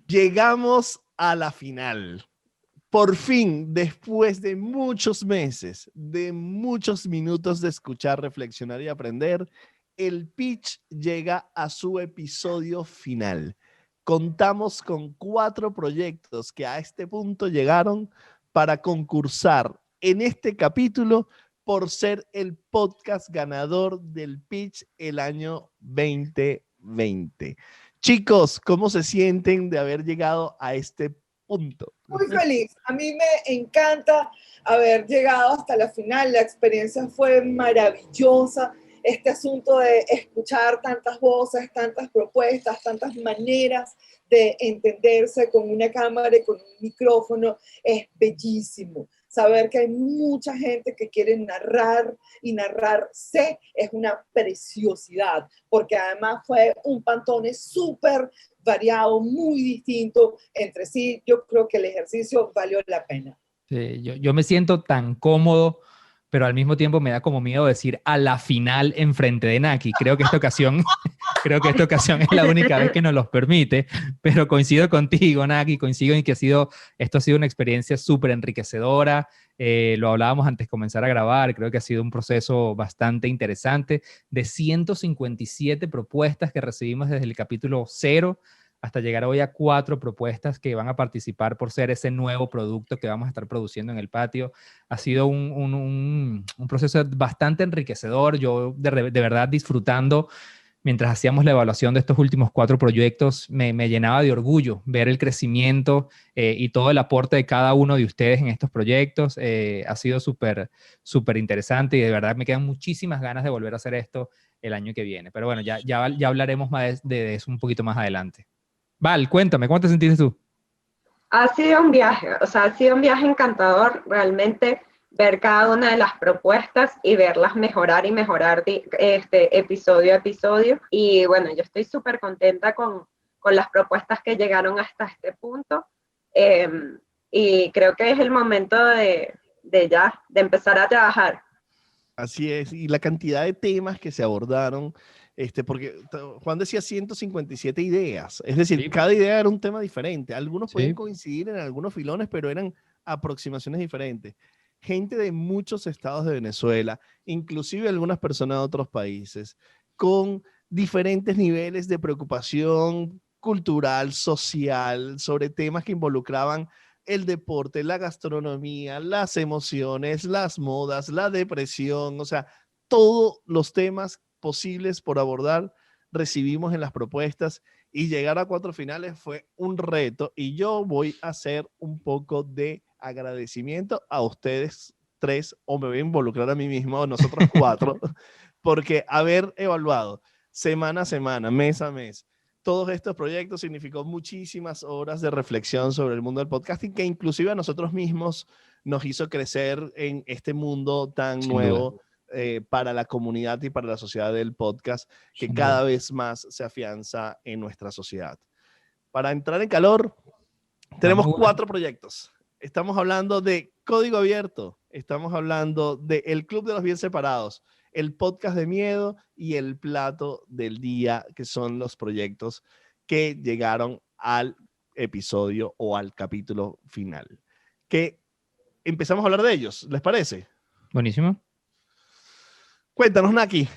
Llegamos a la final. Por fin, después de muchos meses, de muchos minutos de escuchar, reflexionar y aprender, el pitch llega a su episodio final. Contamos con 4 proyectos que a este punto llegaron para concursar en este capítulo por ser el podcast ganador del pitch el año 2020. Chicos, ¿cómo se sienten de haber llegado a este punto? Muy feliz. A mí me encanta haber llegado hasta la final. La experiencia fue maravillosa. Este asunto de escuchar tantas voces, tantas propuestas, tantas maneras de entenderse con una cámara y con un micrófono es bellísimo. Saber que hay mucha gente que quiere narrar y narrarse es una preciosidad, porque además fue un Pantone súper variado, muy distinto entre sí. Yo creo que el ejercicio valió la pena. Sí, yo me siento tan cómodo, pero al mismo tiempo me da como miedo decir a la final enfrente de Naki. Creo que esta ocasión es la única vez que nos los permite, pero coincido contigo, Naki, coincido en que esto ha sido una experiencia súper enriquecedora. Lo hablábamos antes de comenzar a grabar, creo que ha sido un proceso bastante interesante de 157 propuestas que recibimos desde el capítulo 0 hasta llegar hoy a 4 propuestas que van a participar por ser ese nuevo producto que vamos a estar produciendo en el patio. Ha sido un proceso bastante enriquecedor, yo de verdad disfrutando. Mientras hacíamos la evaluación de estos últimos 4 proyectos, me llenaba de orgullo ver el crecimiento y todo el aporte de cada uno de ustedes en estos proyectos. Ha sido súper interesante y de verdad me quedan muchísimas ganas de volver a hacer esto el año que viene. Pero bueno, ya hablaremos más de eso un poquito más adelante. Val, cuéntame, ¿cómo te sentiste tú? Ha sido un viaje, ha sido un viaje encantador, realmente ver cada una de las propuestas y verlas mejorar y mejorar episodio a episodio. Y bueno, yo estoy súper contenta con las propuestas que llegaron hasta este punto. Y creo que es el momento de empezar a trabajar. Así es, y la cantidad de temas que se abordaron, porque Juan decía 157 ideas, es decir, Sí. Cada idea era un tema diferente, algunos Sí. podían coincidir en algunos filones, pero eran aproximaciones diferentes. Gente de muchos estados de Venezuela, inclusive algunas personas de otros países, con diferentes niveles de preocupación cultural, social, sobre temas que involucraban el deporte, la gastronomía, las emociones, las modas, la depresión, o sea, todos los temas posibles por abordar recibimos en las propuestas y llegar a 4 finales fue un reto y yo voy a hacer un poco de agradecimiento a ustedes 3 o me voy a involucrar a mí mismo, a nosotros 4, porque haber evaluado semana a semana, mes a mes, todos estos proyectos significó muchísimas horas de reflexión sobre el mundo del podcasting que inclusive a nosotros mismos nos hizo crecer en este mundo tan Sin nuevo para la comunidad y para la sociedad del podcast que Sin cada duda. vez más se afianza en nuestra sociedad. Para entrar en calor, tenemos 4 proyectos. Estamos hablando de Código Abierto, estamos hablando de El Club de los Bien Separados, el podcast de miedo y el plato del día, que son los proyectos que llegaron al episodio o al capítulo final. Que empezamos a hablar de ellos, ¿les parece? Buenísimo. Cuéntanos, Naki.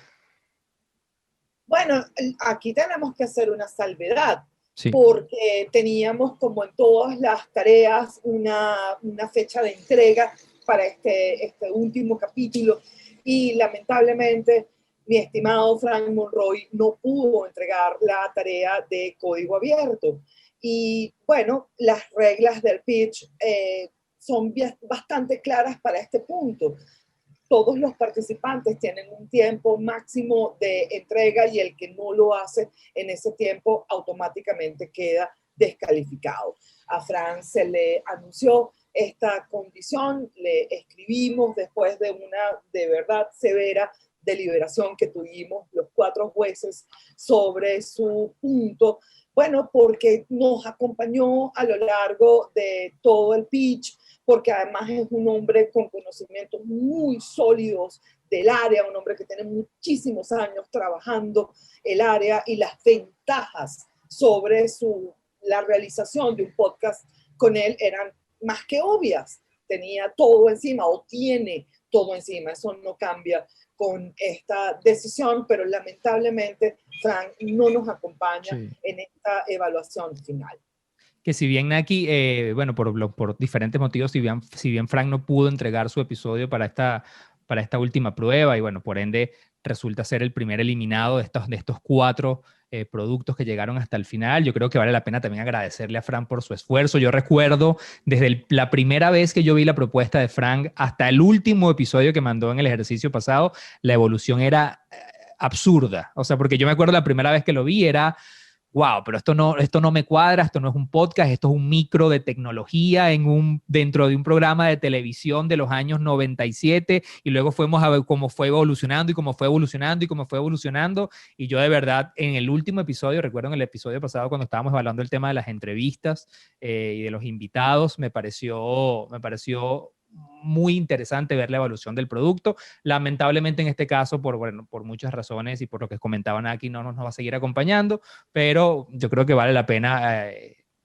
Bueno, aquí tenemos que hacer una salvedad. Sí. Porque teníamos, como en todas las tareas, una fecha de entrega para este último capítulo y lamentablemente mi estimado Frank Monroy no pudo entregar la tarea de Código Abierto. Y bueno, las reglas del pitch son bastante claras para este punto. Todos los participantes tienen un tiempo máximo de entrega y el que no lo hace en ese tiempo automáticamente queda descalificado. A Fran se le anunció esta condición, le escribimos después de una de verdad severa deliberación que tuvimos los 4 jueces sobre su punto, bueno, porque nos acompañó a lo largo de todo el pitch, porque además es un hombre con conocimientos muy sólidos del área, un hombre que tiene muchísimos años trabajando el área, y las ventajas sobre la realización de un podcast con él eran más que obvias. Tenía todo encima, o tiene todo encima. Eso no cambia con esta decisión, pero lamentablemente Frank no nos acompaña en esta evaluación final. Que si bien Naki, bueno, por diferentes motivos, si bien Frank no pudo entregar su episodio para esta última prueba, y bueno, por ende resulta ser el primer eliminado de estos 4 productos que llegaron hasta el final, yo creo que vale la pena también agradecerle a Frank por su esfuerzo. Yo recuerdo desde la primera vez que yo vi la propuesta de Frank hasta el último episodio que mandó en el ejercicio pasado, la evolución era absurda. O sea, porque yo me acuerdo la primera vez que lo vi era... wow, pero esto no me cuadra, esto no es un podcast, esto es un micro de tecnología dentro de un programa de televisión de los años 97, y luego fuimos a ver cómo fue evolucionando y cómo fue evolucionando y cómo fue evolucionando, y yo de verdad en el último episodio, recuerdo en el episodio pasado cuando estábamos evaluando el tema de las entrevistas y de los invitados, me pareció muy interesante ver la evolución del producto. Lamentablemente en este caso, por muchas razones y por lo que comentaban aquí, no nos va a seguir acompañando, pero yo creo que vale la pena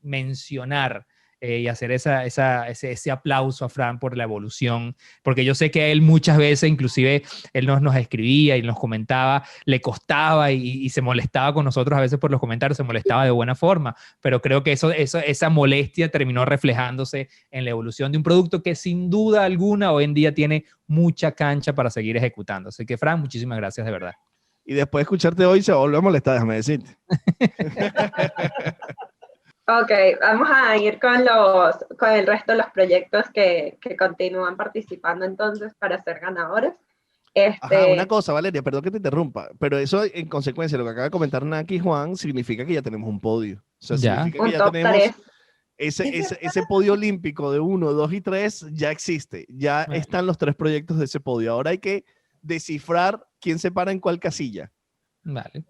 mencionar y hacer ese aplauso a Fran por la evolución, porque yo sé que él muchas veces, inclusive él nos escribía y nos comentaba, le costaba y se molestaba con nosotros a veces por los comentarios, se molestaba de buena forma, pero creo que esa molestia terminó reflejándose en la evolución de un producto que sin duda alguna hoy en día tiene mucha cancha para seguir ejecutando. Así que Fran, muchísimas gracias de verdad. Y después de escucharte hoy se volvió a molestar, déjame decirte. Ok, vamos a ir con el resto de los proyectos que continúan participando entonces para ser ganadores. Ajá, una cosa, Valeria, perdón que te interrumpa, pero eso en consecuencia, lo que acaba de comentar Naki y Juan, significa que ya tenemos un podio. O sea, ya. significa que ya tenemos ese podio olímpico de 1, 2 y 3 ya existe. Ya están los 3 proyectos de ese podio. Ahora hay que descifrar quién se para en cuál casilla. Vale.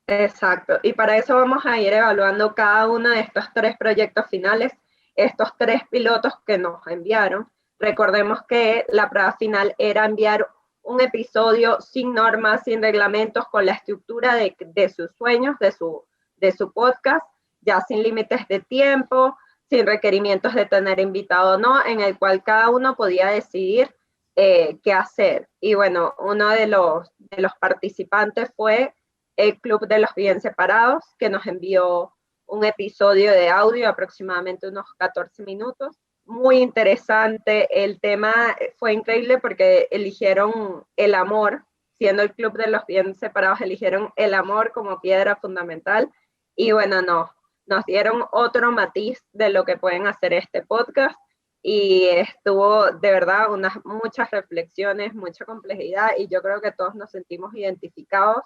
Exacto, y para eso vamos a ir evaluando cada uno de estos 3 proyectos finales, estos 3 pilotos que nos enviaron. Recordemos que la prueba final era enviar un episodio sin normas, sin reglamentos, con la estructura de sus sueños, de su podcast, ya sin límites de tiempo, sin requerimientos de tener invitado o no, en el cual cada uno podía decidir qué hacer. Y bueno, uno de los participantes fue el Club de los Bien Separados, que nos envió un episodio de audio, aproximadamente unos 14 minutos. Muy interesante, el tema fue increíble porque eligieron el amor, siendo el Club de los Bien Separados, eligieron el amor como piedra fundamental, y bueno, nos dieron otro matiz de lo que pueden hacer este podcast, y estuvo de verdad muchas reflexiones, mucha complejidad, y yo creo que todos nos sentimos identificados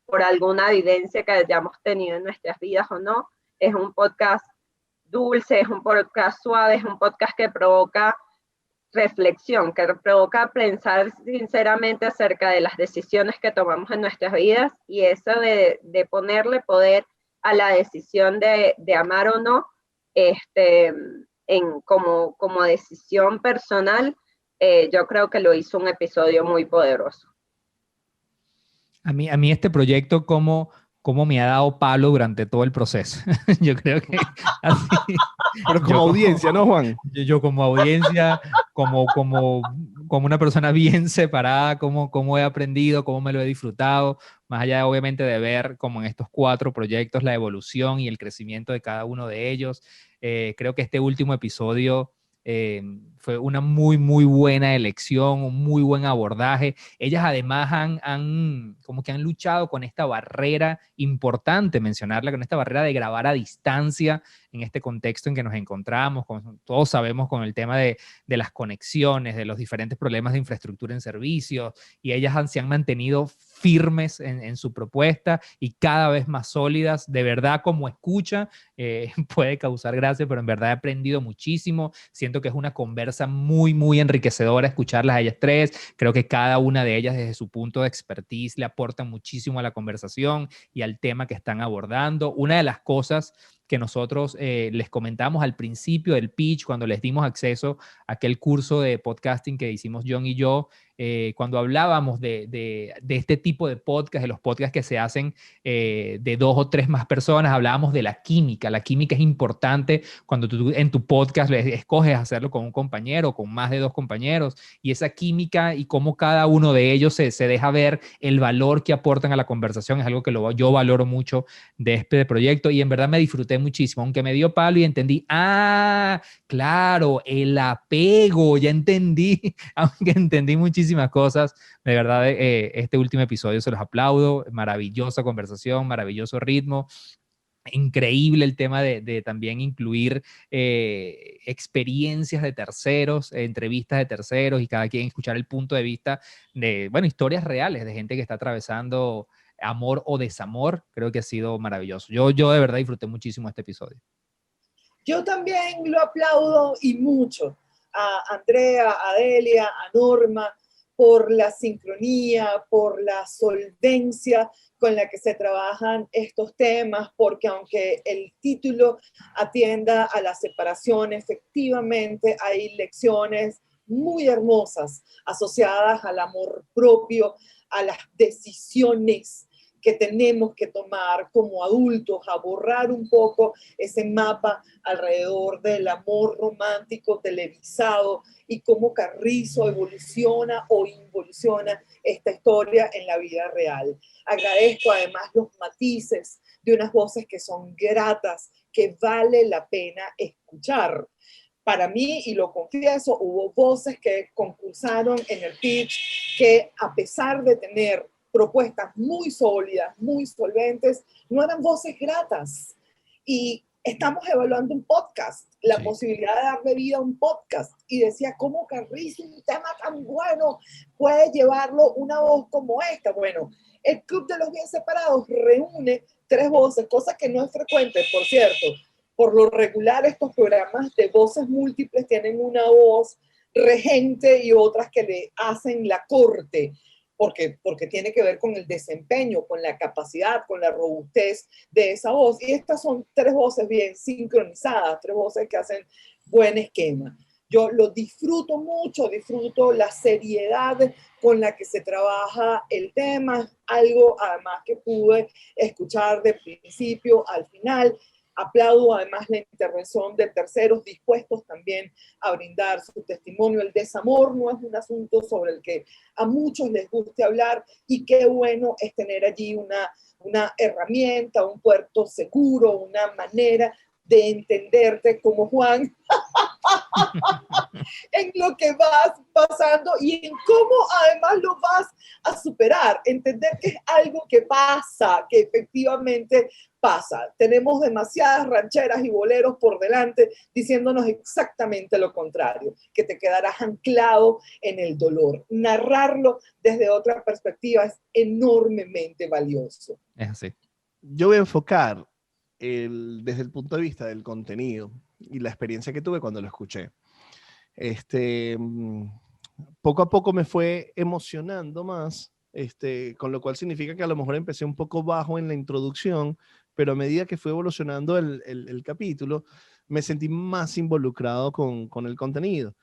por alguna vivencia que hayamos tenido en nuestras vidas o no. Es un podcast dulce, es un podcast suave, es un podcast que provoca reflexión, que provoca pensar sinceramente acerca de las decisiones que tomamos en nuestras vidas, y eso de ponerle poder a la decisión de amar o no, como decisión personal, yo creo que lo hizo un episodio muy poderoso. A mí este proyecto como me ha dado palo durante todo el proceso. Yo creo que así. Pero como audiencia, ¿no, Juan? Yo como audiencia, como una persona bien separada, cómo he aprendido, cómo me lo he disfrutado, más allá obviamente de ver como en estos 4 proyectos la evolución y el crecimiento de cada uno de ellos. Creo que este último episodio fue una muy, muy buena elección, un muy buen abordaje. Ellas además han luchado con esta barrera, importante mencionarla, con esta barrera de grabar a distancia en este contexto en que nos encontramos. Todos sabemos con el tema de las conexiones, de los diferentes problemas de infraestructura en servicios, y ellas se han mantenido firmes en su propuesta y cada vez más sólidas. De verdad, como escucha, puede causar gracia, pero en verdad he aprendido muchísimo. Siento que es una conversa muy, muy enriquecedora escucharlas a ellas 3. Creo que cada una de ellas desde su punto de expertise le aporta muchísimo a la conversación y al tema que están abordando. Una de las cosas que nosotros les comentamos al principio del pitch, cuando les dimos acceso a aquel curso de podcasting que hicimos John y yo, cuando hablábamos de este tipo de podcast, de los podcasts que se hacen de 2 o 3 más personas, hablábamos de la química. La química es importante cuando tú en tu podcast escoges hacerlo con un compañero, con más de 2 compañeros, y esa química y cómo cada uno de ellos se deja ver el valor que aportan a la conversación es algo que yo valoro mucho de este proyecto, y en verdad me disfruté muchísimo, aunque me dio palo y entendí, claro, el apego, ya entendí, aunque entendí muchísimas cosas. De verdad, este último episodio se los aplaudo, maravillosa conversación, maravilloso ritmo. Increíble el tema de también incluir experiencias de terceros, entrevistas de terceros, y cada quien escuchar el punto de vista de, bueno, historias reales de gente que está atravesando amor o desamor. Creo que ha sido maravilloso. Yo de verdad disfruté muchísimo este episodio. Yo también lo aplaudo y mucho a Andrea, a Delia, a Norma, por la sincronía, por la solvencia con la que se trabajan estos temas, porque aunque el título atienda a la separación, efectivamente hay lecciones muy hermosas asociadas al amor propio, a las decisiones que tenemos que tomar como adultos, a borrar un poco ese mapa alrededor del amor romántico televisado y cómo Carrizo evoluciona o involuciona esta historia en la vida real. Agradezco además los matices de unas voces que son gratas, que vale la pena escuchar. Para mí, y lo confieso, hubo voces que concursaron en el pitch que, a pesar de tener propuestas muy sólidas, muy solventes, no eran voces gratas. Y estamos evaluando un podcast, la posibilidad de darle vida a un podcast. Y decía, ¿cómo Carrizo, un tema tan bueno, puede llevarlo una voz como esta? Bueno, el Club de los Bien Separados reúne 3 voces, cosa que no es frecuente, por cierto. Por lo regular, estos programas de voces múltiples tienen una voz regente y otras que le hacen la corte, porque tiene que ver con el desempeño, con la capacidad, con la robustez de esa voz. Y estas son 3 voces bien sincronizadas, 3 voces que hacen buen esquema. Yo lo disfruto mucho, disfruto la seriedad con la que se trabaja el tema, algo además que pude escuchar de principio al final. Aplaudo además la intervención de terceros dispuestos también a brindar su testimonio. El desamor no es un asunto sobre el que a muchos les guste hablar, y qué bueno es tener allí una herramienta, un puerto seguro, una manera de entenderte como Juan en lo que vas pasando y en cómo además lo vas a superar. Entender que es algo que pasa, que efectivamente pasa. Tenemos demasiadas rancheras y boleros por delante diciéndonos exactamente lo contrario, que te quedarás anclado en el dolor. Narrarlo desde otra perspectiva es enormemente valioso. Es así. Yo voy a enfocar desde el punto de vista del contenido y la experiencia que tuve cuando lo escuché. Poco a poco me fue emocionando más, con lo cual significa que a lo mejor empecé un poco bajo en la introducción, pero a medida que fue evolucionando el capítulo, me sentí más involucrado con el contenido.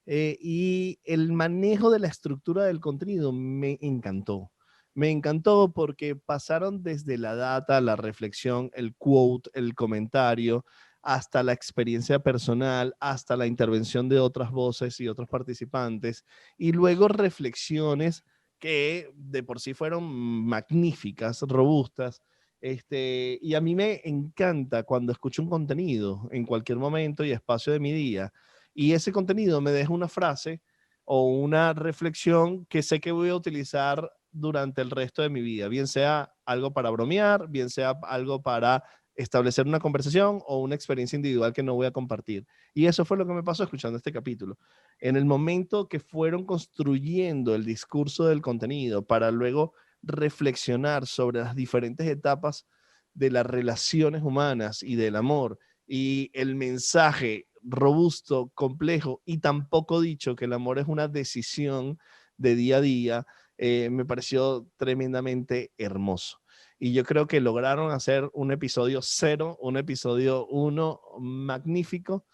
Y el manejo de la estructura del contenido me encantó. Me encantó porque pasaron desde la data, la reflexión, el quote, el comentario, hasta la experiencia personal, hasta la intervención de otras voces y otros participantes, y luego reflexiones que de por sí fueron magníficas, robustas. Y a mí me encanta cuando escucho un contenido en cualquier momento y espacio de mi día, y ese contenido me deja una frase o una reflexión que sé que voy a utilizar durante el resto de mi vida, bien sea algo para bromear, bien sea algo para establecer una conversación o una experiencia individual que no voy a compartir. Y eso fue lo que me pasó escuchando este capítulo. En el momento que fueron construyendo el discurso del contenido para luego reflexionar sobre las diferentes etapas de las relaciones humanas y del amor, y el mensaje robusto, complejo y tampoco dicho que el amor es una decisión de día a día, me pareció tremendamente hermoso. Y yo creo que lograron hacer un episodio 0, un episodio 1 magnífico,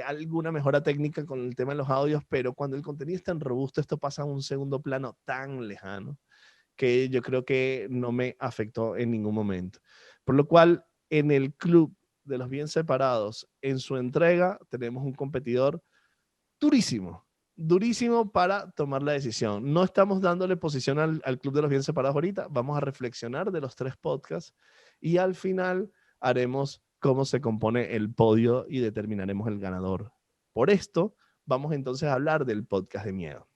alguna mejora técnica con el tema de los audios, pero cuando el contenido es tan robusto, esto pasa a un segundo plano tan lejano que yo creo que no me afectó en ningún momento. Por lo cual, en el club de los bien separados, en su entrega, tenemos un competidor durísimo, durísimo para tomar la decisión. No estamos dándole posición al club de los bien separados ahorita, vamos a reflexionar de los 3 podcasts y al final haremos cómo se compone el podio y determinaremos el ganador. Por esto, vamos entonces a hablar del podcast de miedo.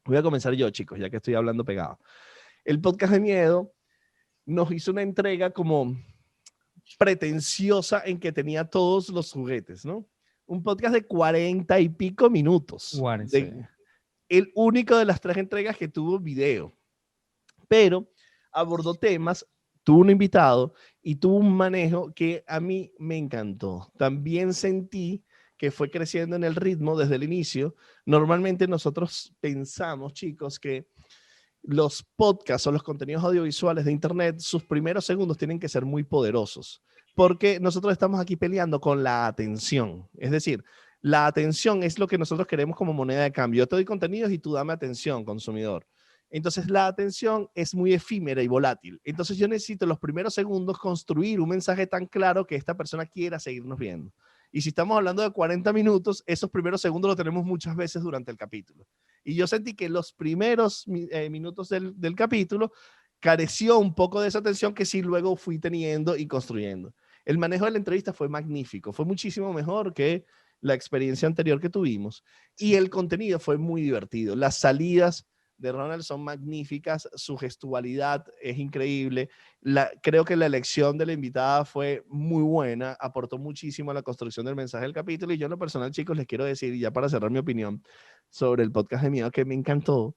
Voy a comenzar yo, chicos, ya que estoy hablando pegado. El podcast de miedo nos hizo una entrega como pretenciosa en que tenía todos los juguetes, ¿no? Un podcast de 40 y pico minutos. El único de las 3 entregas que tuvo video. Pero abordó temas, tuvo un invitado y tuvo un manejo que a mí me encantó. También sentí que fue creciendo en el ritmo desde el inicio. Normalmente nosotros pensamos, chicos, que los podcasts o los contenidos audiovisuales de Internet, sus primeros segundos tienen que ser muy poderosos, porque nosotros estamos aquí peleando con la atención. Es decir, la atención es lo que nosotros queremos como moneda de cambio. Yo te doy contenidos y tú dame atención, consumidor. Entonces, la atención es muy efímera y volátil. Entonces, yo necesito en los primeros segundos construir un mensaje tan claro que esta persona quiera seguirnos viendo. Y si estamos hablando de 40 minutos, esos primeros segundos los tenemos muchas veces durante el capítulo. Y yo sentí que los primeros minutos del capítulo careció un poco de esa atención que sí luego fui teniendo y construyendo. El manejo de la entrevista fue magnífico, fue muchísimo mejor que la experiencia anterior que tuvimos. Y el contenido fue muy divertido. Las salidas de Ronald son magníficas, su gestualidad es increíble. Creo que la elección de la invitada fue muy buena, aportó muchísimo a la construcción del mensaje del capítulo. Y yo en lo personal, chicos, les quiero decir, y ya para cerrar mi opinión sobre el podcast de miedo, que me encantó,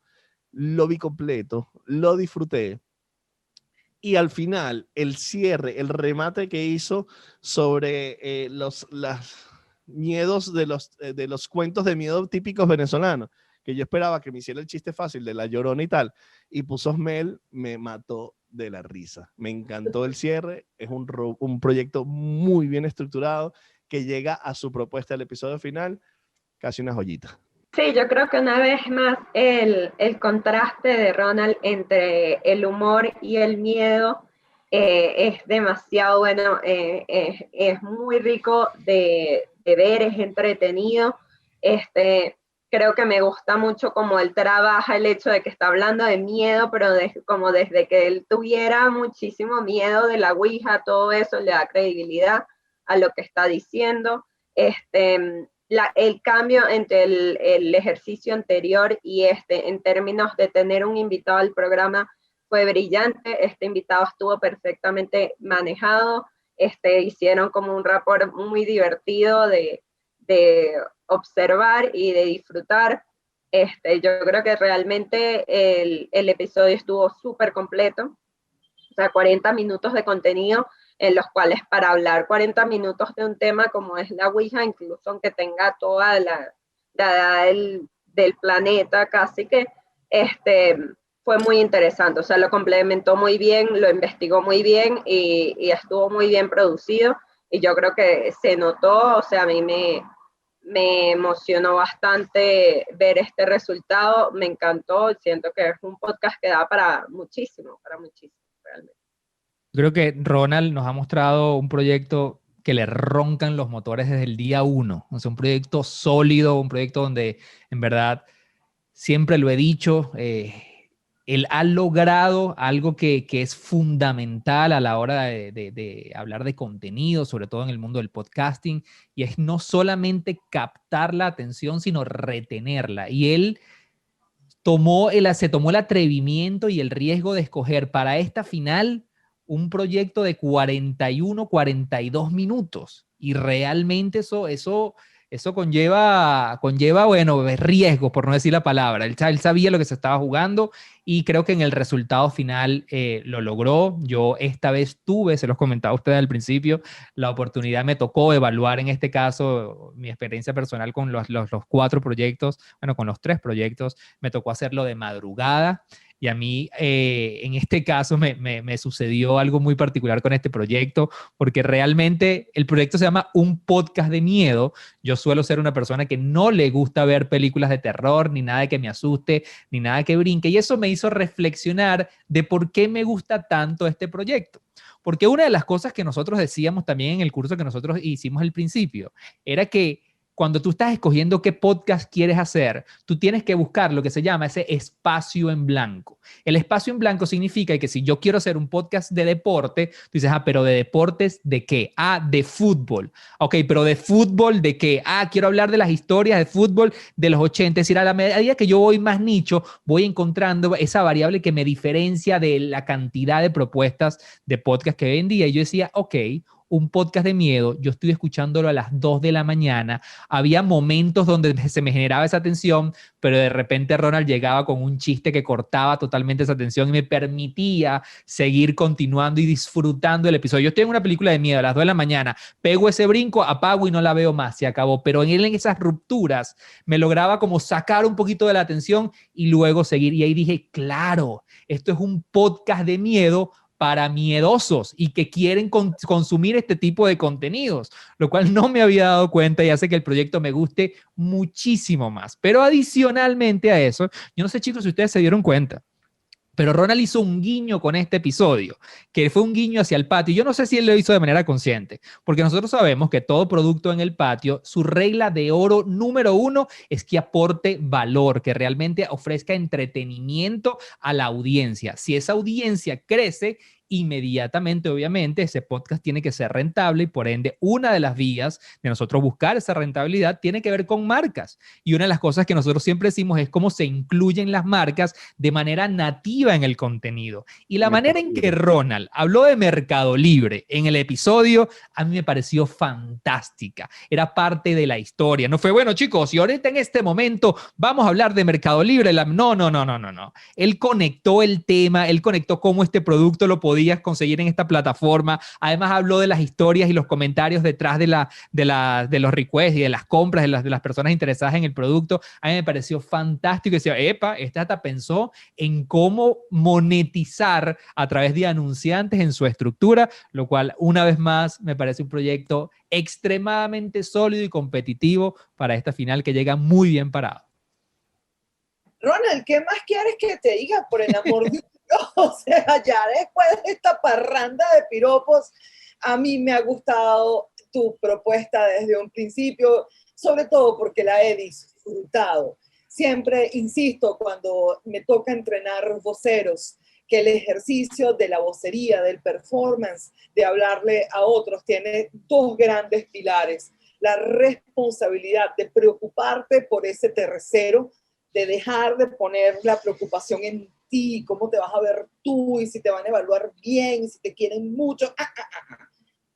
lo vi completo, lo disfruté. Y al final, el cierre, el remate que hizo sobre los miedos de los cuentos de miedo típicos venezolanos, que yo esperaba que me hiciera el chiste fácil de La Llorona y tal, y puso Osmel, me mató de la risa. Me encantó el cierre, es un proyecto muy bien estructurado que llega a su propuesta del episodio final, casi una joyita. Sí, yo creo que una vez más el contraste de Ronald entre el humor y el miedo es demasiado bueno, es muy rico de ver, es entretenido. Creo que me gusta mucho cómo él trabaja el hecho de que está hablando de miedo, pero como desde que él tuviera muchísimo miedo de la Ouija, todo eso le da credibilidad a lo que está diciendo. El cambio entre el ejercicio anterior y en términos de tener un invitado al programa fue brillante. Este invitado estuvo perfectamente manejado. Hicieron como un rapport muy divertido de observar y de disfrutar. Yo creo que realmente el episodio estuvo súper completo. O sea, 40 minutos de contenido en los cuales para hablar 40 minutos de un tema como es la Ouija, incluso aunque tenga toda la edad del planeta casi que, fue muy interesante. O sea, lo complementó muy bien, lo investigó muy bien y estuvo muy bien producido. Y yo creo que se notó, o sea, a mí me emocionó bastante ver este resultado, me encantó, siento que es un podcast que da para muchísimo realmente. Creo que Ronald nos ha mostrado un proyecto que le roncan los motores desde el día 1. O sea, un proyecto sólido, un proyecto donde, en verdad, siempre lo he dicho, él ha logrado algo que es fundamental a la hora de hablar de contenido, sobre todo en el mundo del podcasting, y es no solamente captar la atención, sino retenerla. Y él se tomó el atrevimiento y el riesgo de escoger para esta final un proyecto de 41, 42 minutos. Y realmente eso conlleva, bueno, riesgos, por no decir la palabra. Él sabía lo que se estaba jugando y creo que en el resultado final lo logró. Yo esta vez se los comentaba a ustedes al principio, la oportunidad me tocó evaluar en este caso mi experiencia personal con los 4 proyectos, bueno, con los 3 proyectos, me tocó hacerlo de madrugada. Y a mí, en este caso, me sucedió algo muy particular con este proyecto, porque realmente el proyecto se llama Un Podcast de Miedo. Yo suelo ser una persona que no le gusta ver películas de terror, ni nada que me asuste, ni nada que brinque. Y eso me hizo reflexionar de por qué me gusta tanto este proyecto. Porque una de las cosas que nosotros decíamos también en el curso que nosotros hicimos al principio, era que cuando tú estás escogiendo qué podcast quieres hacer, tú tienes que buscar lo que se llama ese espacio en blanco. El espacio en blanco significa que si yo quiero hacer un podcast de deporte, tú dices, pero ¿de deportes de qué? De fútbol. Ok, pero ¿de fútbol de qué? Quiero hablar de las historias de fútbol de los 80. Es decir, a la medida que yo voy más nicho, voy encontrando esa variable que me diferencia de la cantidad de propuestas de podcast que hoy en día. Y yo decía, ok, un podcast de miedo, yo estoy escuchándolo a las 2 de la mañana, había momentos donde se me generaba esa tensión, pero de repente Ronald llegaba con un chiste que cortaba totalmente esa tensión y me permitía seguir continuando y disfrutando el episodio. Yo estoy en una película de miedo a las 2 de la mañana, pego ese brinco, apago y no la veo más, se acabó, pero en esas rupturas me lograba como sacar un poquito de la atención y luego seguir, y ahí dije, claro, esto es un podcast de miedo para miedosos y que quieren consumir este tipo de contenidos, lo cual no me había dado cuenta y hace que el proyecto me guste muchísimo más. Pero adicionalmente a eso, yo no sé, chicos, si ustedes se dieron cuenta, pero Ronald hizo un guiño con este episodio, que fue un guiño hacia el patio. Yo no sé si él lo hizo de manera consciente, porque nosotros sabemos que todo producto en el patio, su regla de oro número 1 es que aporte valor, que realmente ofrezca entretenimiento a la audiencia. Si esa audiencia crece, inmediatamente, obviamente, ese podcast tiene que ser rentable y por ende una de las vías de nosotros buscar esa rentabilidad tiene que ver con marcas. Y una de las cosas que nosotros siempre decimos es cómo se incluyen las marcas de manera nativa en el contenido. Y la manera en que Ronald habló de Mercado Libre en el episodio a mí me pareció fantástica. Era parte de la historia. No fue, bueno, chicos, y ahorita en este momento vamos a hablar de Mercado Libre. No. Él conectó el tema, él conectó cómo este producto lo podía conseguir en esta plataforma. Además habló de las historias y los comentarios detrás de los requests y de las compras de las personas interesadas en el producto. A mí me pareció fantástico. Decía, este hasta pensó en cómo monetizar a través de anunciantes en su estructura, lo cual una vez más me parece un proyecto extremadamente sólido y competitivo para esta final que llega muy bien parado. Ronald, ¿qué más quieres que te diga? Por el amor de Dios, o sea, ya después de esta parranda de piropos, a mí me ha gustado tu propuesta desde un principio, sobre todo porque la he disfrutado. Siempre insisto, cuando me toca entrenar voceros, que el ejercicio de la vocería, del performance, de hablarle a otros, tiene dos grandes pilares. La responsabilidad de preocuparte por ese tercero, de dejar de poner la preocupación en ti, cómo te vas a ver tú y si te van a evaluar bien, si te quieren mucho.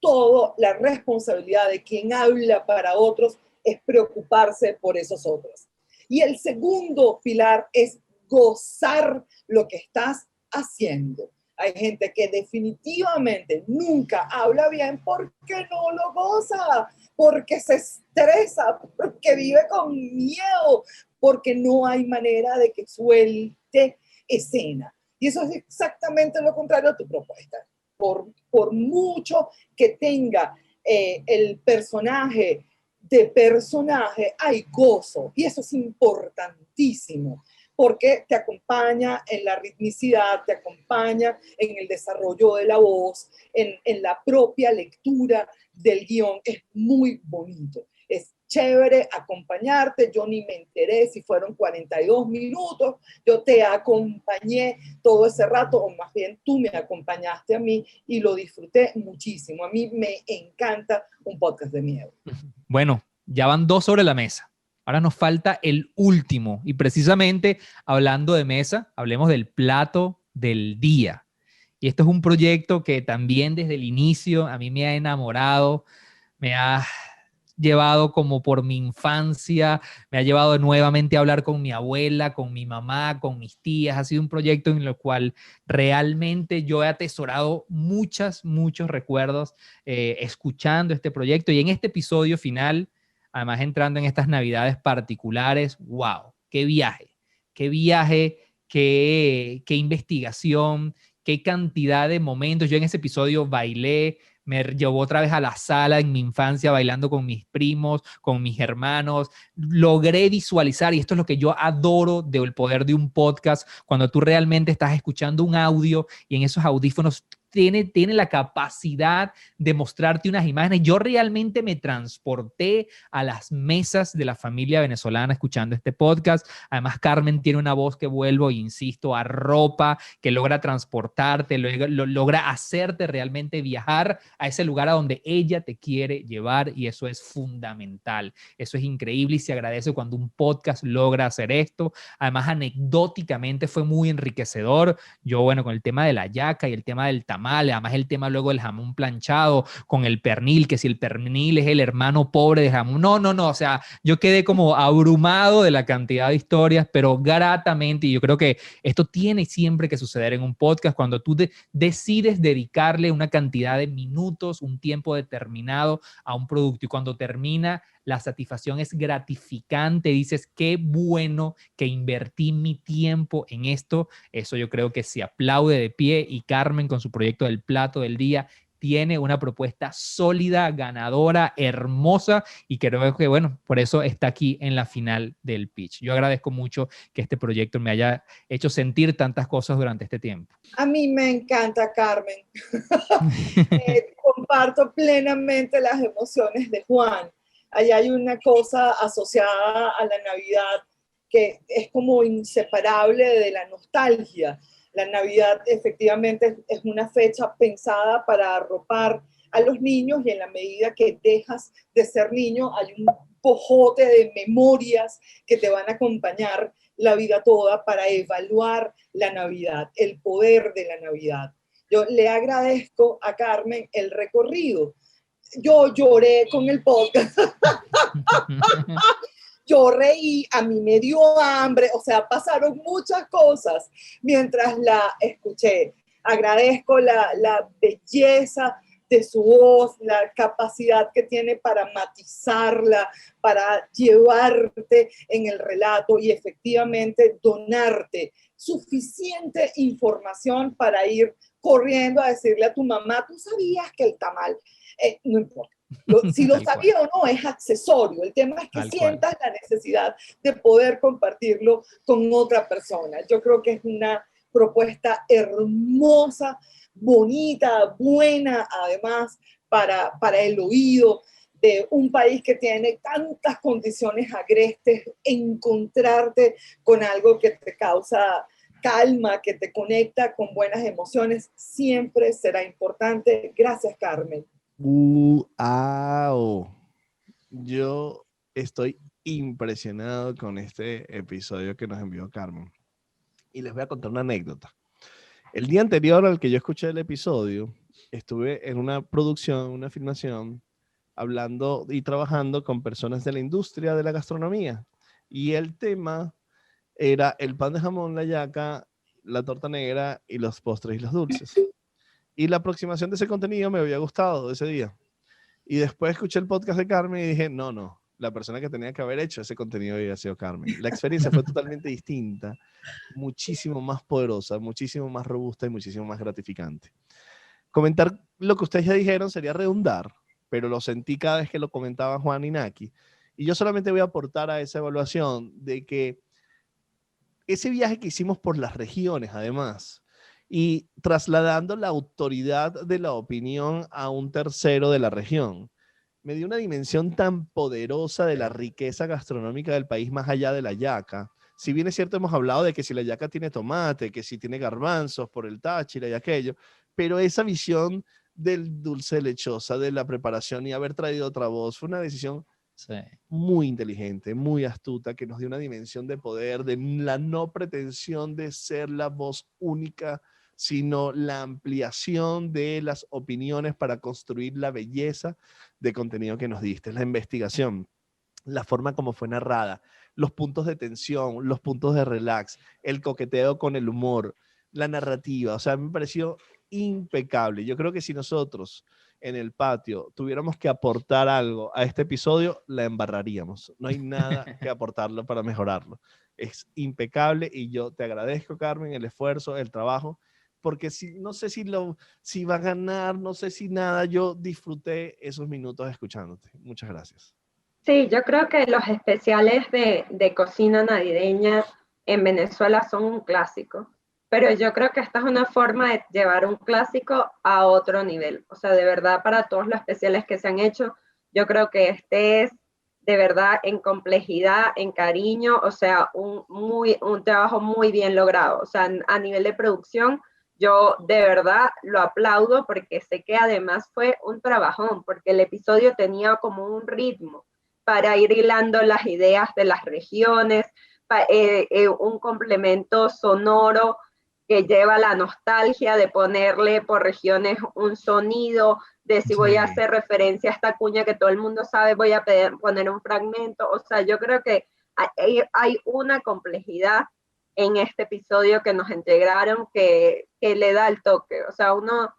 Todo, la responsabilidad de quien habla para otros es preocuparse por esos otros. Y el segundo pilar es gozar lo que estás haciendo. Hay gente que definitivamente nunca habla bien porque no lo goza, porque se estresa, porque vive con miedo, porque no hay manera de que suelte escena. Y eso es exactamente lo contrario a tu propuesta. Por mucho que tenga el personaje de personaje, hay gozo. Y eso es importantísimo, porque te acompaña en la ritmicidad, te acompaña en el desarrollo de la voz, en la propia lectura del guión. Es muy bonito. Es chévere acompañarte. Yo ni me enteré si fueron 42 minutos. Yo te acompañé todo ese rato, o más bien tú me acompañaste a mí y lo disfruté muchísimo. A mí me encanta un podcast de miedo. Bueno, ya van 2 sobre la mesa. Ahora nos falta el último. Y precisamente hablando de mesa, hablemos del plato del día. Y esto es un proyecto que también desde el inicio a mí me ha enamorado, me ha llevado como por mi infancia, me ha llevado nuevamente a hablar con mi abuela, con mi mamá, con mis tías. Ha sido un proyecto en el cual realmente yo he atesorado muchos recuerdos escuchando este proyecto. Y en este episodio final, además entrando en estas navidades particulares, wow, qué viaje, qué investigación, qué cantidad de momentos. Yo en ese episodio bailé, me llevó otra vez a la sala en mi infancia bailando con mis primos, con mis hermanos. Logré visualizar, y esto es lo que yo adoro del poder de un podcast, cuando tú realmente estás escuchando un audio y en esos audífonos tiene la capacidad de mostrarte unas imágenes. Yo realmente me transporté a las mesas de la familia venezolana escuchando este podcast. Además, Carmen tiene una voz que, vuelvo e insisto, arropa, que logra transportarte, logra hacerte realmente viajar a ese lugar a donde ella te quiere llevar, y eso es fundamental. Eso es increíble y se agradece cuando un podcast logra hacer esto. Además, anecdóticamente fue muy enriquecedor. Yo, bueno, con el tema de la yaca y el tema del tamal, además el tema luego del jamón planchado, con el pernil, que si el pernil es el hermano pobre de jamón. No, o sea, yo quedé como abrumado de la cantidad de historias, pero gratamente, y yo creo que esto tiene siempre que suceder en un podcast, cuando tú decides dedicarle una cantidad de minutos, un tiempo determinado a un producto, y cuando termina, la satisfacción es gratificante, dices, qué bueno que invertí mi tiempo en esto. Eso yo creo que se aplaude de pie, y Carmen con su proyecto del plato del día tiene una propuesta sólida, ganadora, hermosa, y creo que, bueno, por eso está aquí en la final del pitch. Yo agradezco mucho que este proyecto me haya hecho sentir tantas cosas durante este tiempo. A mí me encanta, Carmen. Comparto plenamente las emociones de Juan. Allá hay una cosa asociada a la Navidad que es como inseparable de la nostalgia. La Navidad efectivamente es una fecha pensada para arropar a los niños, y en la medida que dejas de ser niño hay un pojote de memorias que te van a acompañar la vida toda para evaluar la Navidad, el poder de la Navidad. Yo le agradezco a Carmen el recorrido. Yo lloré con el podcast. Yo reí, a mí me dio hambre, o sea, pasaron muchas cosas mientras la escuché. Agradezco la belleza de su voz, la capacidad que tiene para matizarla, para llevarte en el relato y efectivamente donarte suficiente información para ir corriendo a decirle a tu mamá, ¿tú sabías que el tamal? No importa. Si lo sabía o no es accesorio. El tema es que sientas la necesidad de poder compartirlo con otra persona. Yo creo que es una propuesta hermosa, bonita, buena, además, para el oído de un país que tiene tantas condiciones agrestes. Encontrarte con algo que te causa calma, que te conecta con buenas emociones, siempre será importante. Gracias, Carmen. ¡Wow! Yo estoy impresionado con este episodio que nos envió Carmen. Y les voy a contar una anécdota. El día anterior al que yo escuché el episodio, estuve en una producción, una filmación, hablando y trabajando con personas de la industria de la gastronomía. Y el tema era el pan de jamón, la yaca, la torta negra y los postres y los dulces. Y la aproximación de ese contenido me había gustado ese día. Y después escuché el podcast de Carmen y dije, no, la persona que tenía que haber hecho ese contenido había sido Carmen. La experiencia fue totalmente distinta, muchísimo más poderosa, muchísimo más robusta y muchísimo más gratificante. Comentar lo que ustedes ya dijeron sería redundar, pero lo sentí cada vez que lo comentaba Juan y Naki. Y yo solamente voy a aportar a esa evaluación de que ese viaje que hicimos por las regiones, además, y trasladando la autoridad de la opinión a un tercero de la región, me dio una dimensión tan poderosa de la riqueza gastronómica del país más allá de la yaca. Si bien es cierto, hemos hablado de que si la yaca tiene tomate, que si tiene garbanzos por el Táchira y aquello, pero esa visión del dulce de lechosa, de la preparación y haber traído otra voz, fue una decisión muy inteligente, muy astuta, que nos dio una dimensión de poder, de la no pretensión de ser la voz única, sino la ampliación de las opiniones para construir la belleza de contenido que nos diste, la investigación, la forma como fue narrada, los puntos de tensión, los puntos de relax, el coqueteo con el humor, la narrativa. O sea, me pareció impecable. Yo creo que si nosotros en el patio tuviéramos que aportar algo a este episodio, la embarraríamos. No hay nada que aportarlo para mejorarlo. es impecable y yo te agradezco, Carmen, el esfuerzo, el trabajo, porque no sé si va a ganar, no sé si nada, yo disfruté esos minutos escuchándote. Muchas gracias. Sí, yo creo que los especiales de cocina navideña en Venezuela son un clásico, pero yo creo que esta es una forma de llevar un clásico a otro nivel. O sea, de verdad, para todos los especiales que se han hecho, yo creo que este es de verdad en complejidad, en cariño, o sea, un trabajo muy bien logrado. O sea, a nivel de producción, yo de verdad lo aplaudo porque sé que además fue un trabajón, porque el episodio tenía como un ritmo para ir hilando las ideas de las regiones, un complemento sonoro que lleva la nostalgia de ponerle por regiones un sonido, de si voy a hacer referencia a esta cuña que todo el mundo sabe, voy a poner un fragmento. O sea, yo creo que hay una complejidad en este episodio que nos integraron que le da el toque. O sea, uno,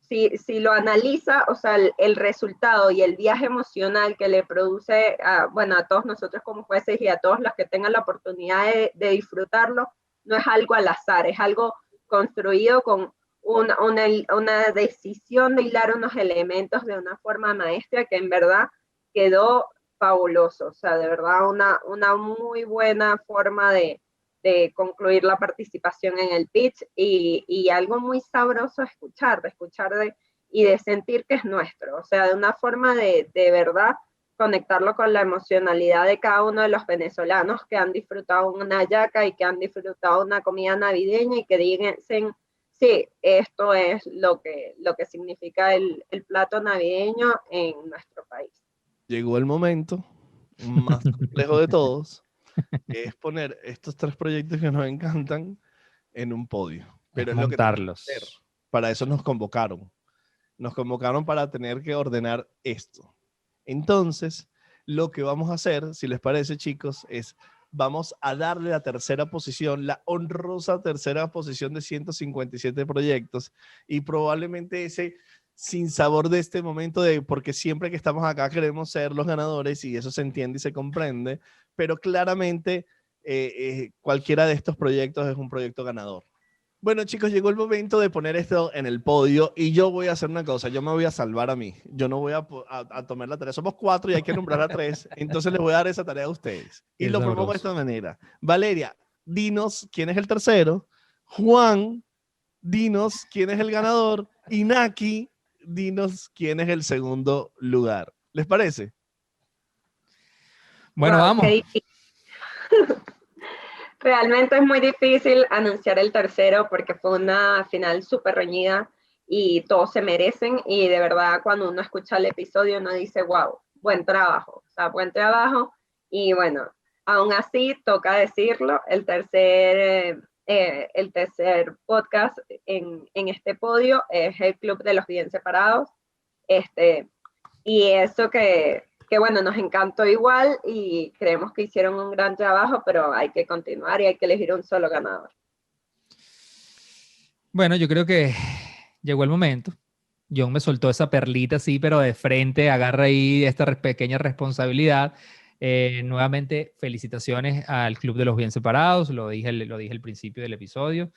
si lo analiza, o sea, el resultado y el viaje emocional que le produce bueno, a todos nosotros como jueces y a todos los que tengan la oportunidad de disfrutarlo, no es algo al azar, es algo construido con una decisión de hilar unos elementos de una forma maestra que en verdad quedó fabuloso. O sea, de verdad una muy buena forma de concluir la participación en el pitch y algo muy sabroso y de sentir que es nuestro. O sea, de una forma de verdad conectarlo con la emocionalidad de cada uno de los venezolanos que han disfrutado una hallaca y que han disfrutado una comida navideña y que dicen, sí, esto es lo que significa el plato navideño en nuestro país. Llegó el momento más complejo de todos, que es poner estos 3 proyectos que nos encantan en un podio. Pero es lo que tenemos que hacer. Para eso nos convocaron. Nos convocaron para tener que ordenar esto. Entonces, lo que vamos a hacer, si les parece, chicos, es vamos a darle la tercera posición, la honrosa tercera posición de 157 proyectos, y probablemente ese sinsabor de este momento porque siempre que estamos acá queremos ser los ganadores y eso se entiende y se comprende, pero claramente cualquiera de estos proyectos es un proyecto ganador. Bueno, chicos, llegó el momento de poner esto en el podio y yo voy a hacer una cosa, yo me voy a salvar a mí, yo no voy a tomar la tarea, somos 4 y hay que nombrar a 3, entonces les voy a dar esa tarea a ustedes. Y lo propongo de esta manera. Valeria, dinos quién es el tercero, Juan, dinos quién es el ganador, y Naki, dinos quién es el segundo lugar. ¿Les parece? Bueno, vamos. Realmente es muy difícil anunciar el tercero porque fue una final súper reñida y todos se merecen y de verdad cuando uno escucha el episodio uno dice, wow, buen trabajo, o sea, buen trabajo y bueno, aún así toca decirlo, el tercer podcast en este podio es el Club de los Bien Separados, y eso que bueno, nos encantó igual y creemos que hicieron un gran trabajo, pero hay que continuar y hay que elegir un solo ganador. Bueno, yo creo que llegó el momento. John me soltó esa perlita así, pero de frente, agarra ahí esta pequeña responsabilidad. Nuevamente, felicitaciones al Club de los Bien Separados, lo dije al principio del episodio.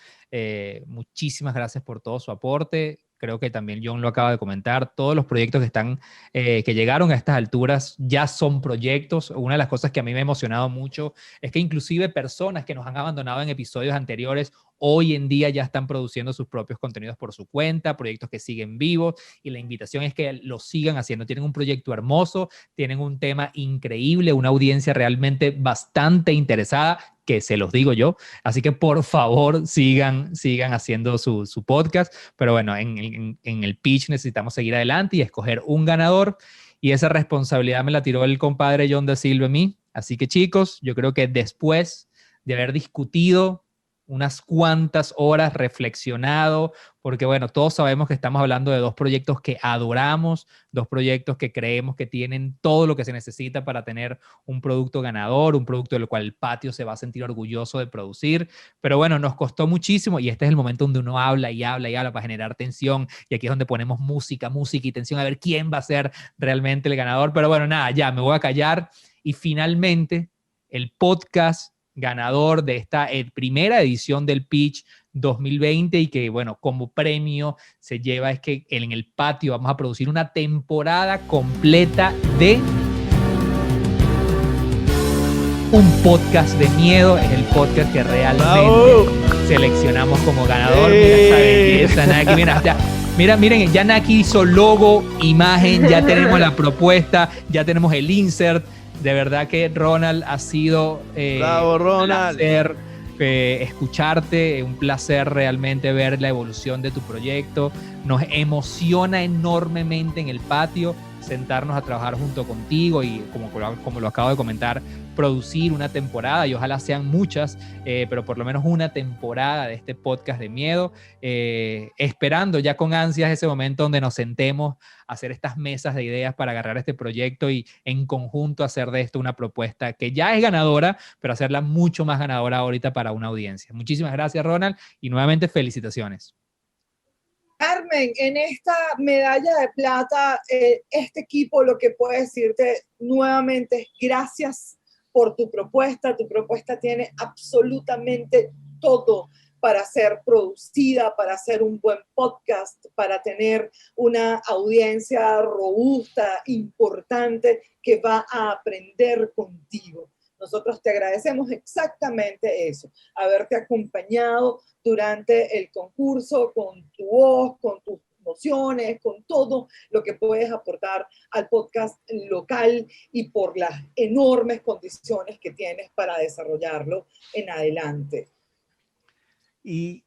Muchísimas gracias por todo su aporte. Creo que también John lo acaba de comentar. Todos los proyectos que llegaron a estas alturas ya son proyectos. Una de las cosas que a mí me ha emocionado mucho es que inclusive personas que nos han abandonado en episodios anteriores hoy en día ya están produciendo sus propios contenidos por su cuenta, proyectos que siguen vivos y la invitación es que lo sigan haciendo. Tienen un proyecto hermoso, tienen un tema increíble, una audiencia realmente bastante interesada, que se los digo yo. Así que por favor sigan haciendo su podcast. Pero bueno, en el pitch necesitamos seguir adelante y escoger un ganador. Y esa responsabilidad me la tiró el compadre John da Silva a mí. Así que chicos, yo creo que después de haber discutido unas cuantas horas, reflexionado, porque bueno, todos sabemos que estamos hablando de 2 proyectos que adoramos, 2 proyectos que creemos que tienen todo lo que se necesita para tener un producto ganador, un producto del cual el patio se va a sentir orgulloso de producir, pero bueno, nos costó muchísimo y este es el momento donde uno habla y habla y habla para generar tensión y aquí es donde ponemos música y tensión a ver quién va a ser realmente el ganador, pero bueno, nada, ya me voy a callar y finalmente el podcast ganador de esta primera edición del Pitch 2020 y que, bueno, como premio se lleva es que en el patio vamos a producir una temporada completa de un podcast de miedo. Es el podcast que realmente seleccionamos como ganador. Mira esa belleza, Naki. Miren, ya Naki hizo logo, imagen, ya tenemos la propuesta, ya tenemos el insert. De verdad que Ronald ha sido Bravo, Ronald. un placer escucharte, un placer realmente ver la evolución de tu proyecto. Nos emociona enormemente en el patio sentarnos a trabajar junto contigo y como lo acabo de comentar, producir una temporada, y ojalá sean muchas, pero por lo menos una temporada de este podcast de miedo, esperando ya con ansias ese momento donde nos sentemos a hacer estas mesas de ideas para agarrar este proyecto y en conjunto hacer de esto una propuesta que ya es ganadora, pero hacerla mucho más ganadora ahorita para una audiencia. Muchísimas gracias, Ronald, y nuevamente felicitaciones. Carmen, en esta medalla de plata, este equipo lo que puede decirte nuevamente es gracias por tu propuesta. Tu propuesta tiene absolutamente todo para ser producida, para hacer un buen podcast, para tener una audiencia robusta, importante, que va a aprender contigo. Nosotros te agradecemos exactamente eso, haberte acompañado durante el concurso con tu voz, con tus emociones, con todo lo que puedes aportar al podcast local y por las enormes condiciones que tienes para desarrollarlo en adelante. Y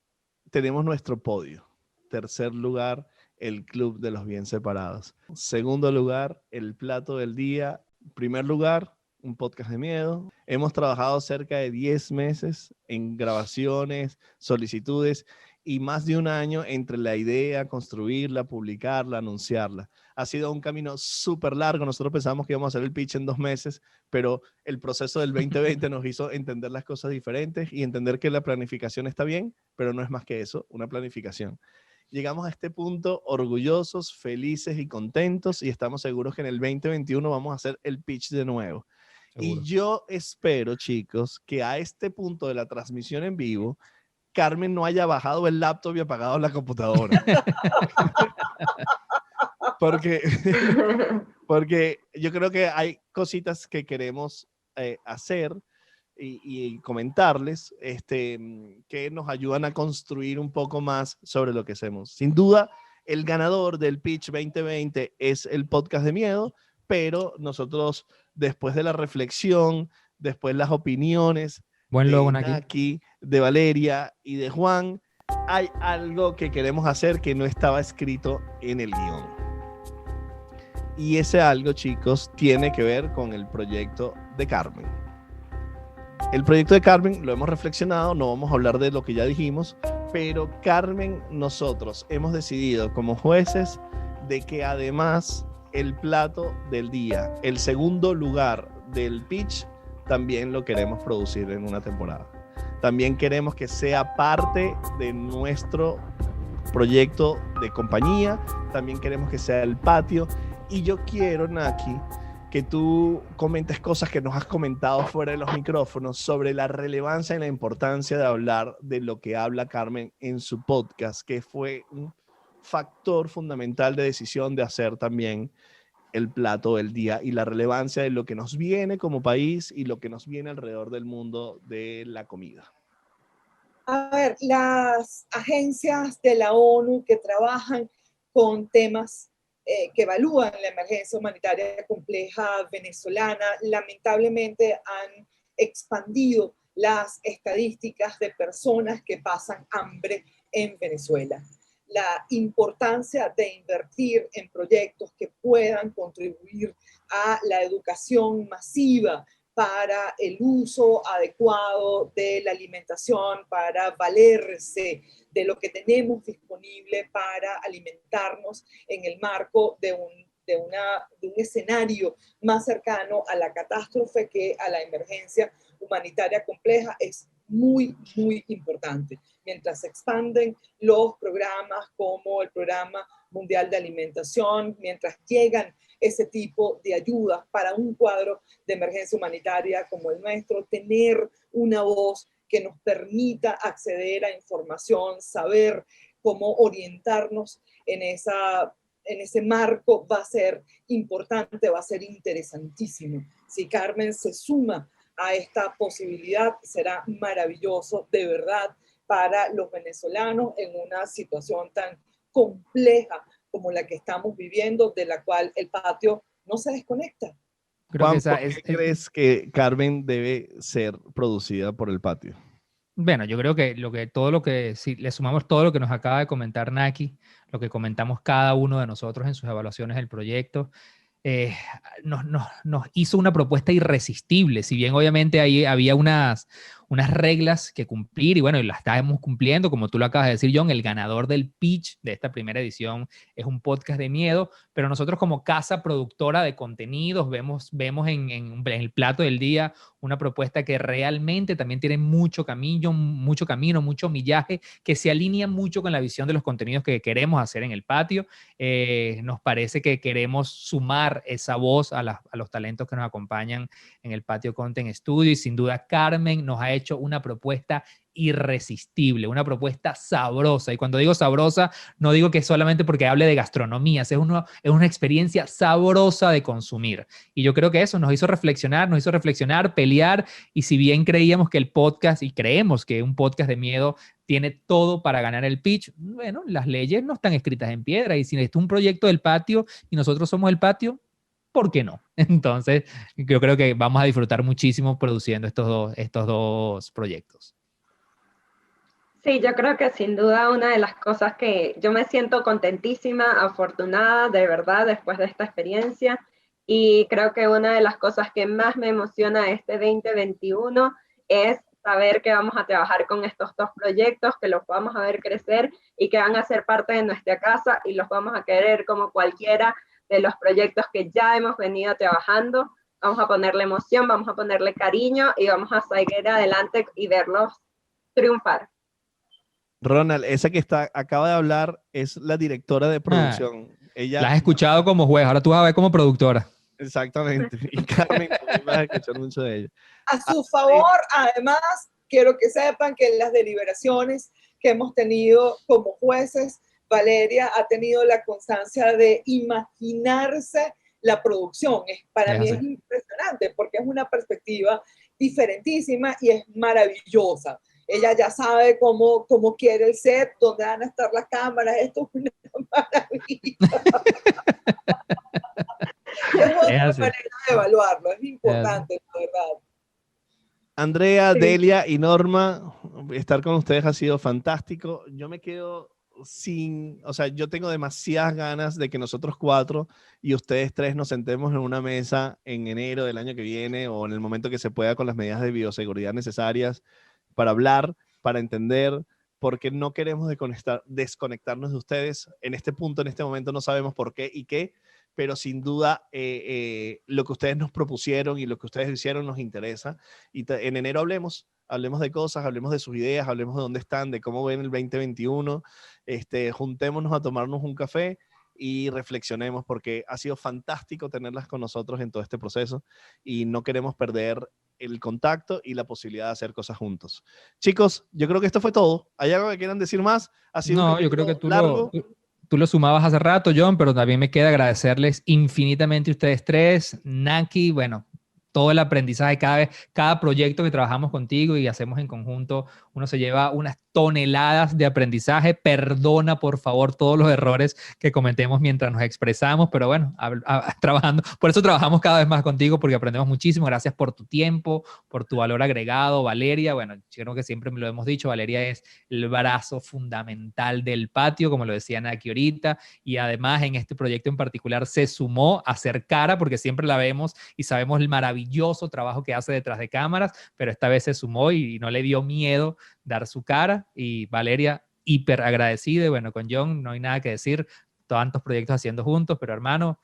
tenemos nuestro podio. Tercer lugar, el Club de los Bien Separados. Segundo lugar, el Plato del Día. Primer lugar, un podcast de miedo. Hemos trabajado cerca de 10 meses en grabaciones, solicitudes y más de un año entre la idea, construirla, publicarla, anunciarla. Ha sido un camino súper largo. Nosotros pensábamos que íbamos a hacer el pitch en 2 meses, pero el proceso del 2020 nos hizo entender las cosas diferentes y entender que la planificación está bien, pero no es más que eso, una planificación. Llegamos a este punto orgullosos, felices y contentos, y estamos seguros que en el 2021 vamos a hacer el pitch de nuevo. Seguro. Y yo espero, chicos, que a este punto de la transmisión en vivo, Carmen no haya bajado el laptop y apagado la computadora. porque yo creo que hay cositas que queremos hacer y comentarles que nos ayudan a construir un poco más sobre lo que hacemos. Sin duda, el ganador del Pitch 2020 es el podcast de miedo, pero nosotros, después de la reflexión, después las opiniones Buen logo, de Naki. Naki, de Valeria y de Juan, hay algo que queremos hacer que no estaba escrito en el guión. Y ese algo, chicos, tiene que ver con el proyecto de Carmen. El proyecto de Carmen lo hemos reflexionado, no vamos a hablar de lo que ya dijimos, pero Carmen, nosotros hemos decidido como jueces de que además el plato del día, el segundo lugar del pitch, también lo queremos producir en una temporada. También queremos que sea parte de nuestro proyecto de compañía, también queremos que sea el patio. Y yo quiero, Naki, que tú comentes cosas que nos has comentado fuera de los micrófonos sobre la relevancia y la importancia de hablar de lo que habla Carmen en su podcast, que fue un factor fundamental de decisión de hacer también el plato del día y la relevancia de lo que nos viene como país y lo que nos viene alrededor del mundo de la comida. A ver, las agencias de la ONU que trabajan con temas que evalúan la emergencia humanitaria compleja venezolana, lamentablemente han expandido las estadísticas de personas que pasan hambre en Venezuela. La importancia de invertir en proyectos que puedan contribuir a la educación masiva para el uso adecuado de la alimentación, para valerse de lo que tenemos disponible para alimentarnos en el marco de un escenario más cercano a la catástrofe que a la emergencia humanitaria compleja, es muy, muy importante. Mientras se expanden los programas como el Programa Mundial de Alimentación, mientras llegan ese tipo de ayudas para un cuadro de emergencia humanitaria como el nuestro, tener una voz que nos permita acceder a información, saber cómo orientarnos en ese marco va a ser importante, va a ser interesantísimo. Si Carmen se suma a esta posibilidad, será maravilloso, de verdad, para los venezolanos en una situación tan compleja como la que estamos viviendo, de la cual el patio no se desconecta. Creo Juan, que ¿por qué crees que Carmen debe ser producida por el patio? Bueno, yo creo que si le sumamos todo lo que nos acaba de comentar Naki, lo que comentamos cada uno de nosotros en sus evaluaciones del proyecto, nos hizo una propuesta irresistible. Si bien obviamente ahí había unas reglas que cumplir y bueno, y las estábamos cumpliendo, como tú lo acabas de decir, John, el ganador del pitch de esta primera edición es un podcast de miedo, pero nosotros como casa productora de contenidos vemos en el plato del día una propuesta que realmente también tiene mucho camino, mucho millaje, que se alinea mucho con la visión de los contenidos que queremos hacer en el patio. Nos parece que queremos sumar esa voz a los talentos que nos acompañan en el Patio Content Studio y sin duda Carmen nos ha hecho una propuesta irresistible, una propuesta sabrosa. Y cuando digo sabrosa, no digo que solamente porque hable de gastronomía, es una experiencia sabrosa de consumir. Y yo creo que eso nos hizo reflexionar, pelear, y si bien creíamos que el podcast, y creemos que un podcast de miedo tiene todo para ganar el pitch, bueno, las leyes no están escritas en piedra, y si es un proyecto del patio y nosotros somos el patio, ¿por qué no? Entonces, yo creo que vamos a disfrutar muchísimo produciendo estos dos proyectos. Sí, yo creo que sin duda una de las cosas que yo me siento contentísima, afortunada, de verdad, después de esta experiencia, y creo que una de las cosas que más me emociona este 2021 es saber que vamos a trabajar con estos dos proyectos, que los vamos a ver crecer y que van a ser parte de nuestra casa y los vamos a querer como cualquiera de los proyectos que ya hemos venido trabajando. Vamos a ponerle emoción, vamos a ponerle cariño y vamos a seguir adelante y verlos triunfar. Ronald, esa que acaba de hablar es la directora de producción. Ella, la has escuchado como juez, ahora tú vas a ver como productora. Exactamente. Y Carmen, también vas a escuchar mucho de ella. A su favor, además, quiero que sepan que en las deliberaciones que hemos tenido como jueces, Valeria ha tenido la constancia de imaginarse la producción. Para mí es impresionante porque es una perspectiva diferentísima y es maravillosa. Ella ya sabe cómo quiere el set, dónde van a estar las cámaras. Esto es una maravilla. Es otra manera de evaluarlo. Es importante, la verdad. Andrea, sí. Delia y Norma, estar con ustedes ha sido fantástico. Yo me quedo yo tengo demasiadas ganas de que nosotros 4 y ustedes 3 nos sentemos en una mesa en enero del año que viene o en el momento que se pueda con las medidas de bioseguridad necesarias para hablar, para entender, porque no queremos desconectarnos de ustedes. En este punto, en este momento, no sabemos por qué y qué, pero sin duda lo que ustedes nos propusieron y lo que ustedes hicieron nos interesa. Y en enero hablemos de cosas, hablemos de sus ideas, hablemos de dónde están, de cómo ven el 2021. Juntémonos a tomarnos un café y reflexionemos, porque ha sido fantástico tenerlas con nosotros en todo este proceso y no queremos perder el contacto y la posibilidad de hacer cosas juntos. Chicos, yo creo que esto fue todo. ¿Hay algo que quieran decir más? No, yo creo que tú lo sumabas hace rato, John, pero también me queda agradecerles infinitamente a ustedes 3. Naki, bueno, todo el aprendizaje, cada proyecto que trabajamos contigo y hacemos en conjunto, uno se lleva unas toneladas de aprendizaje. Perdona, por favor, todos los errores que cometemos mientras nos expresamos, pero bueno, trabajando, por eso trabajamos cada vez más contigo, porque aprendemos muchísimo. Gracias por tu tiempo, por tu valor agregado, Valeria. Bueno, yo creo que siempre me lo hemos dicho, Valeria es el brazo fundamental del patio, como lo decía Naki ahorita, y además en este proyecto en particular se sumó a ser cara, porque siempre la vemos y sabemos el maravilloso trabajo que hace detrás de cámaras, pero esta vez se sumó y no le dio miedo dar su cara. Y Valeria, hiper agradecida. Y bueno, con John no hay nada que decir, tantos proyectos haciendo juntos, pero hermano,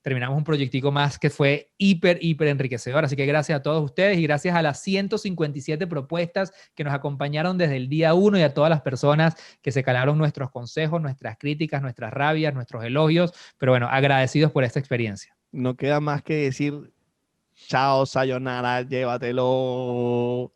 terminamos un proyectico más que fue hiper enriquecedor. Así que gracias a todos ustedes y gracias a las 157 propuestas que nos acompañaron desde el día 1 y a todas las personas que se calaron nuestros consejos, nuestras críticas, nuestras rabias, nuestros elogios. Pero bueno, agradecidos por esta experiencia. No queda más que decir, chao, sayonara, llévatelo.